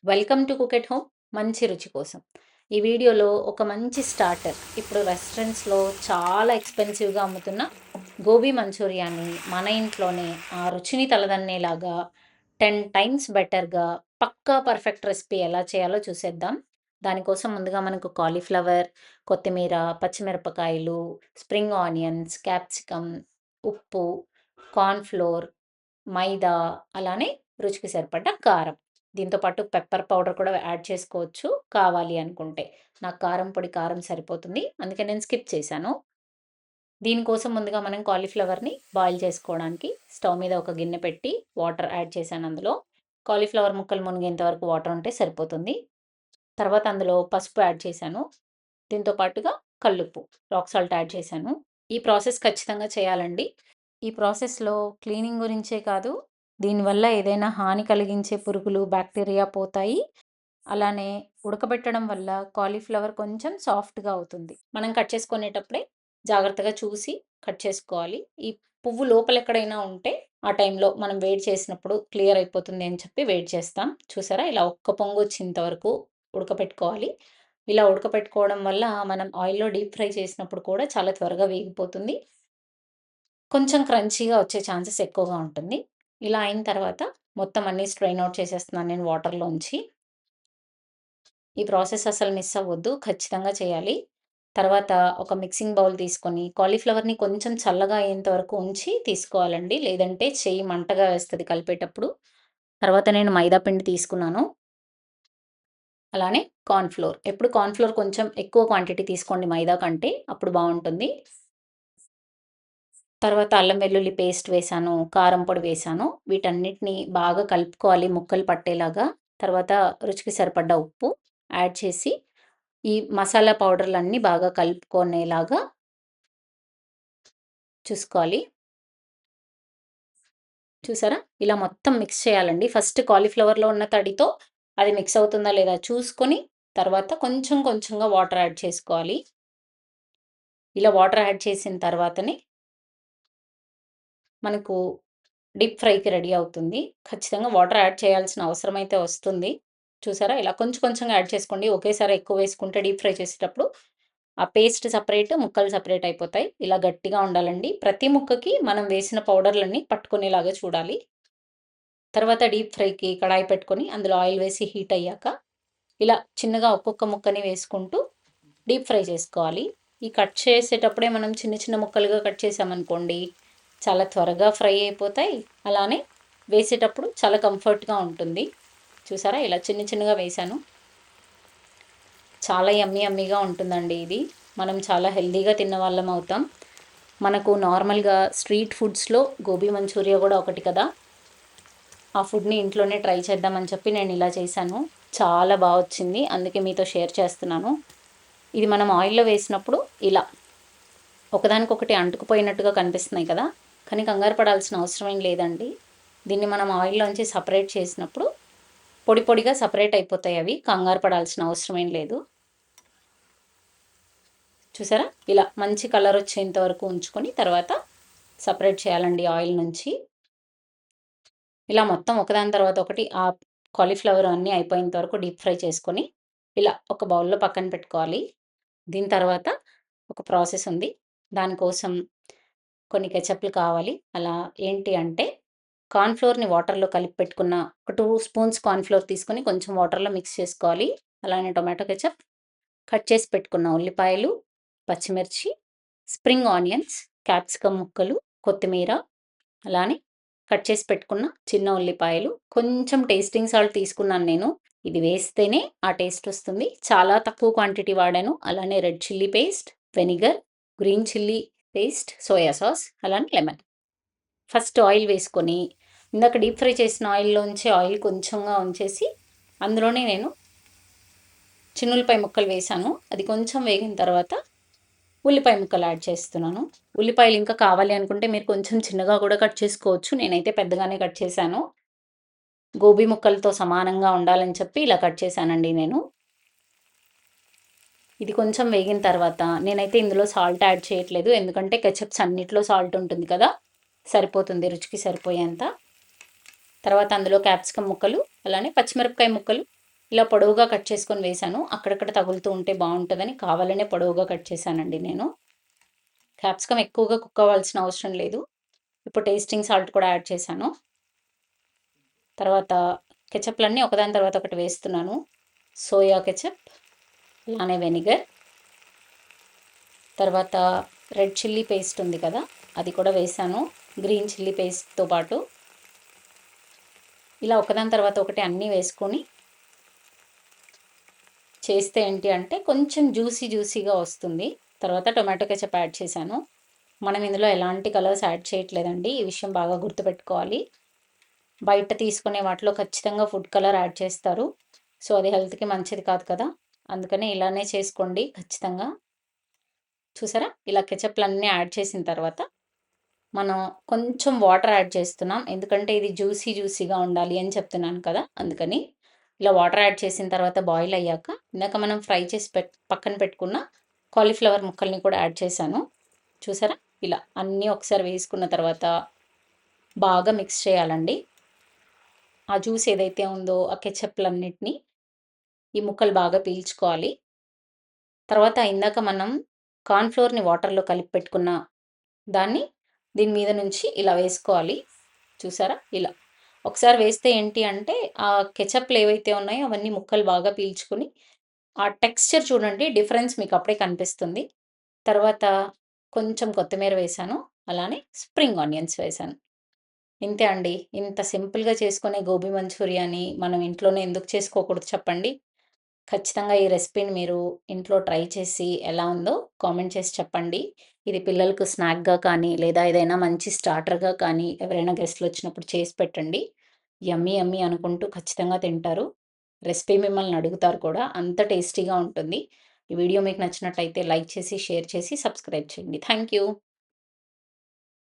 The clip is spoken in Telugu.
Welcome to cook at home. మంచి రుచి కోసం. ఈ వీడియోలో ఒక మంచి స్టార్టర్, ఇప్పుడు రెస్టారెంట్స్‌లో చాలా ఎక్స్‌పెన్సివ్‌గా అమ్ముతున్న గోబీ మంచూరియాని మన ఇంట్లోనే ఆ రుచిని తలదన్నేలాగా 10 టైమ్స్ బెటర్‌గా పక్కా పర్ఫెక్ట్ రెసిపీ ఎలా చేయాలో చూసేద్దాం. దానికోసం ముందుగా మనకు కాలీఫ్లవర్, కొత్తిమీర, పచ్చిమిరపకాయలు, స్ప్రింగ్ ఆనియన్స్, క్యాప్సికమ్, ఉప్పు, కార్న్ ఫ్లోర్, మైదా, అలానే రుచికి సరిపడ్డ కారం. దీంతో పాటు పెప్పర్ పౌడర్ కూడా యాడ్ చేసుకోవచ్చు కావాలి అనుకుంటే. నాకు కారం పొడి కారం సరిపోతుంది. అందుకే నేను స్కిప్ చేశాను. దీనికోసం ముందుగా మనం కాలీఫ్లవర్‌ని బాయిల్ చేసుకోవడానికి స్టవ్ మీద ఒక గిన్నె పెట్టి వాటర్ యాడ్ చేశాను అందులో. కాలీఫ్లవర్ ముక్కలు మునిగేంత వరకు వాటర్ ఉంటే సరిపోతుంది. తర్వాత అందులో పసుపు యాడ్ చేశాను. దీంతో పాటుగా కల్లుప్పు, రాక్ సాల్ట్ యాడ్ చేశాను. ఈ ప్రాసెస్ ఖచ్చితంగా చేయాలండి. ఈ ప్రాసెస్‌లో క్లీనింగ్ గురించే కాదు, దీనివల్ల ఏదైనా హాని కలిగించే పురుగులు, బ్యాక్టీరియా పోతాయి. అలానే ఉడకబెట్టడం వల్ల కాలీఫ్లవర్ కొంచెం సాఫ్ట్‌గా అవుతుంది. మనం కట్ చేసుకునేటప్పుడే జాగ్రత్తగా చూసి కట్ చేసుకోవాలి. ఈ పువ్వు లోపలెక్కడైనా ఉంటే ఆ టైంలో మనం వేడి చేసినప్పుడు క్లియర్ అయిపోతుంది అని చెప్పి వేడి చేస్తాం. చూసారా? ఇలా ఒక్క పొంగొచ్చేంత వరకు ఉడకపెట్టుకోవాలి. ఇలా ఉడకపెట్టుకోవడం వల్ల మనం ఆయిల్‌లో డీప్ ఫ్రై చేసినప్పుడు కూడా చాలా త్వరగా వేగిపోతుంది. కొంచెం క్రంచీగా వచ్చే ఛాన్సెస్ ఎక్కువగా ఉంటుంది. ఇలా అయిన తర్వాత మొత్తం అన్నీ స్ట్రెయిన్ ఔట్ చేసేస్తున్నాను నేను వాటర్‌లోంచి. ఈ ప్రాసెస్ అసలు మిస్ అవ్వద్దు. ఖచ్చితంగా చేయాలి. తర్వాత ఒక మిక్సింగ్ బౌల్ తీసుకొని కాలీఫ్లవర్‌ని కొంచెం చల్లగా అయ్యేంత వరకు ఉంచి తీసుకోవాలండి. లేదంటే చెయ్యి మంటగా వేస్తది కలిపేటప్పుడు. తర్వాత నేను మైదా పిండి తీసుకున్నాను. అలానే కార్న్ ఫ్లోర్. ఎప్పుడు కార్న్ ఫ్లోర్ కొంచెం ఎక్కువ క్వాంటిటీ తీసుకోండి మైదా కంటే. అప్పుడు బావుంటుంది. తర్వాత అల్లం వెల్లుల్లి పేస్ట్ వేశాను, కారం పొడి వేశాను. వీటన్నిటిని బాగా కలుపుకోవాలి ముక్కలు పట్టేలాగా. తర్వాత రుచికి సరిపడ్డ ఉప్పు యాడ్ చేసి, ఈ మసాలా పౌడర్‌లన్నీ బాగా కలుపుకునేలాగా చూసుకోవాలి. చూసారా? ఇలా మొత్తం మిక్స్ చేయాలండి. ఫస్ట్ కాలీఫ్లవర్‌లో ఉన్న తడితో అది మిక్స్ అవుతుందా లేదా చూసుకొని, తర్వాత కొంచెం కొంచెంగా వాటర్ యాడ్ చేసుకోవాలి. ఇలా వాటర్ యాడ్ చేసిన తర్వాతనే మనకు డీప్ ఫ్రైకి రెడీ అవుతుంది. ఖచ్చితంగా వాటర్ యాడ్ చేయాల్సిన అవసరం అయితే వస్తుంది. చూసారా? ఇలా కొంచెం కొంచెంగా యాడ్ చేసుకోండి. ఒకేసారి ఎక్కువ వేసుకుంటే డీప్ ఫ్రై చేసేటప్పుడు ఆ పేస్ట్ సెపరేట్, ముక్కలు సెపరేట్ అయిపోతాయి. ఇలా గట్టిగా ఉండాలండి. ప్రతి ముక్కకి మనం వేసిన పౌడర్‌లన్నీ పట్టుకునేలాగా చూడాలి. తర్వాత డీప్ ఫ్రైకి కడాయి పెట్టుకొని అందులో ఆయిల్ వేసి హీట్ అయ్యాక ఇలా చిన్నగా ఒక్కొక్క ముక్కని వేసుకుంటూ డీప్ ఫ్రై చేసుకోవాలి. ఈ కట్ చేసేటప్పుడే మనం చిన్న చిన్న ముక్కలుగా కట్ చేసామనుకోండి, చాలా త్వరగా ఫ్రై అయిపోతాయి. అలానే వేసేటప్పుడు చాలా కంఫర్ట్‌గా ఉంటుంది. చూసారా? ఇలా చిన్న చిన్నగా వేశాను. చాలా యమ్మీ యమ్మీగా ఉంటుందండి ఇది. మనం చాలా హెల్తీగా తిన్నవాళ్ళం అవుతాం. మనకు నార్మల్‌గా స్ట్రీట్ ఫుడ్స్‌లో గోబీ మంచూరియా గూడా ఒకటి కదా! ఆ ఫుడ్‌ని ఇంట్లోనే ట్రై చేద్దామని చెప్పి నేను ఇలా చేశాను. చాలా బా వచ్చింది. అందుకే మీతో షేర్ చేస్తున్నాను. ఇది మనం ఆయిల్‌లో వేసినప్పుడు ఇలా ఒకదానికొకటి అంటుకుపోయినట్టుగా కనిపిస్తున్నాయి కదా! కానీ కంగారు పడాల్సిన అవసరం ఏం లేదండి. దీన్ని మనం ఆయిల్‌లోంచి సెపరేట్ చేసినప్పుడు పొడి పొడిగా సెపరేట్ అయిపోతాయి అవి. కంగారు పడాల్సిన అవసరం ఏం లేదు. చూసారా? ఇలా మంచి కలర్ వచ్చేంత వరకు ఉంచుకొని తర్వాత సెపరేట్ చేయాలండి ఆయిల్ నుంచి. ఇలా మొత్తం ఒకదాని తర్వాత ఒకటి ఆ కాలీఫ్లవర్ అన్నీ అయిపోయేంత వరకు డీప్ ఫ్రై చేసుకొని, ఇలా ఒక బౌల్‌లో పక్కన పెట్టుకోవాలి. దీని తర్వాత ఒక ప్రాసెస్ ఉంది. దానికోసం కొన్ని కెచప్‌లు కావాలి. అలా ఏంటి అంటే, కార్న్ ఫ్లోర్‌ని వాటర్‌లో కలిపి పెట్టుకున్న ఒక 2 స్పూన్స్ కార్న్ ఫ్లోర్ తీసుకొని కొంచెం వాటర్‌లో మిక్స్ చేసుకోవాలి. అలానే టొమాటో కెచప్, కట్ చేసి పెట్టుకున్న ఉల్లిపాయలు, పచ్చిమిర్చి, స్ప్రింగ్ ఆనియన్స్, క్యాప్సికమ్ ముక్కలు, కొత్తిమీర, అలానే కట్ చేసి పెట్టుకున్న చిన్న ఉల్లిపాయలు, కొంచెం టేస్టింగ్ సాల్ట్ తీసుకున్నాను నేను. ఇది వేస్తేనే ఆ టేస్ట్ వస్తుంది. చాలా తక్కువ క్వాంటిటీ వాడాను. అలానే red chilli paste, vinegar, green chilli paste, soya sauce, అలానే లెమన్. ఫస్ట్ ఆయిల్ వేసుకొని, ఇందాక డీప్ ఫ్రై చేసిన ఆయిల్‌లోంచి ఆయిల్ కొంచెంగా ఉంచేసి, అందులోనే నేను చిన్నుల్లిపాయ ముక్కలు వేశాను. అది కొంచెం వేగిన తర్వాత ఉల్లిపాయ ముక్కలు యాడ్ చేస్తున్నాను. ఉల్లిపాయలు ఇంకా కావాలి అనుకుంటే మీరు కొంచెం చిన్నగా కూడా కట్ చేసుకోవచ్చు. నేనైతే పెద్దగానే కట్ చేశాను. గోబీ ముక్కలతో సమానంగా ఉండాలని చెప్పి ఇలా కట్ చేశానండి నేను. ఇది కొంచెం వేగిన తర్వాత నేనైతే ఇందులో సాల్ట్ యాడ్ చేయట్లేదు. ఎందుకంటే కెచప్స్ అన్నిట్లో సాల్ట్ ఉంటుంది కదా! సరిపోతుంది రుచికి సరిపోయేంత. తర్వాత అందులో క్యాప్సికమ్ ముక్కలు, అలానే పచ్చిమిరపకాయ ముక్కలు ఇలా పొడవుగా కట్ చేసుకొని వేశాను. అక్కడక్కడ తగులుతూ ఉంటే బావుంటదని కావాలనే పొడవుగా కట్ చేశానండి నేను. క్యాప్సికమ్ ఎక్కువగా కుక్ అవ్వాల్సిన అవసరం లేదు. ఇప్పుడు టేస్టింగ్ సాల్ట్ కూడా యాడ్ చేశాను. తర్వాత కెచప్‌లన్నీ ఒకదాని తర్వాత ఒకటి వేస్తున్నాను. సోయా కెచప్, అలానే వెనిగర్, తర్వాత రెడ్ చిల్లీ పేస్ట్ ఉంది కదా! అది కూడా వేశాను. గ్రీన్ చిల్లీ పేస్ట్‌తో పాటు. ఇలా ఒకదాని తర్వాత ఒకటి అన్నీ వేసుకొని చేస్తే ఏంటి అంటే కొంచెం జ్యూసీగా వస్తుంది. తర్వాత టొమాటో కెచప్ యాడ్ చేశాను. మనం ఇందులో ఎలాంటి కలర్స్ యాడ్ చేయట్లేదండి. ఈ విషయం బాగా గుర్తుపెట్టుకోవాలి. బయట తీసుకునే వాటిలో ఖచ్చితంగా ఫుడ్ కలర్ యాడ్ చేస్తారు. సో, అది హెల్త్‌కి మంచిది కాదు కదా! అందుకని ఇలానే చేసుకోండి ఖచ్చితంగా. చూసారా? ఇలా కెచప్‌లన్నీ యాడ్ చేసిన తర్వాత మనం కొంచెం వాటర్ యాడ్ చేస్తున్నాం. ఎందుకంటే ఇది జ్యూసీగా ఉండాలి అని చెప్తున్నాను కదా! అందుకని. ఇలా వాటర్ యాడ్ చేసిన తర్వాత బాయిల్ అయ్యాక ఇందాక మనం ఫ్రై చేసి పక్కన పెట్టుకున్న కాలీఫ్లవర్ ముక్కల్ని కూడా యాడ్ చేశాను. చూసారా? ఇలా అన్నీ ఒకసారి వేసుకున్న తర్వాత బాగా మిక్స్ చేయాలండి. ఆ జ్యూస్ ఏదైతే ఉందో ఆ కెచప్‌లన్నిటిని ఈ ముక్కలు బాగా పీల్చుకోవాలి. తర్వాత ఇందాక మనం కార్న్ ఫ్లోర్‌ని వాటర్‌లో కలిపి పెట్టుకున్న దాన్ని దీని మీద నుంచి ఇలా వేసుకోవాలి. చూసారా? ఇలా. ఒకసారి వేస్తే ఏంటి అంటే ఆ కెచప్‌లు ఏవైతే ఉన్నాయో అవన్నీ ముక్కలు బాగా పీల్చుకొని ఆ టెక్స్చర్ చూడండి డిఫరెన్స్ మీకు అప్పుడే కనిపిస్తుంది. తర్వాత కొంచెం కొత్తిమీర వేశాను. అలానే స్ప్రింగ్ ఆనియన్స్ వేశాను. ఇంతే అండి. ఇంత సింపుల్‌గా చేసుకునే గోబీ మంచూరియాని మనం ఇంట్లోనే ఎందుకు చేసుకోకూడదు చెప్పండి? ఖచ్చితంగా ఈ రెసిపీని మీరు ఇంట్లో ట్రై చేసి ఎలా ఉందో కామెంట్ చేసి చెప్పండి. ఇది పిల్లలకు స్నాక్‌గా కానీ, లేదా ఏదైనా మంచి స్టార్టర్‌గా కానీ, ఎవరైనా గెస్ట్‌లొచ్చినప్పుడు చేసి పెట్టండి. యమ్మీ యమ్మీ అనుకుంటూ ఖచ్చితంగా తింటారు. రెసిపీ మిమ్మల్ని అడుగుతారు కూడా. అంత టేస్టీగా ఉంటుంది. ఈ వీడియో మీకు నచ్చినట్టయితే లైక్ చేసి, షేర్ చేసి, సబ్స్క్రైబ్ చేయండి. Thank you.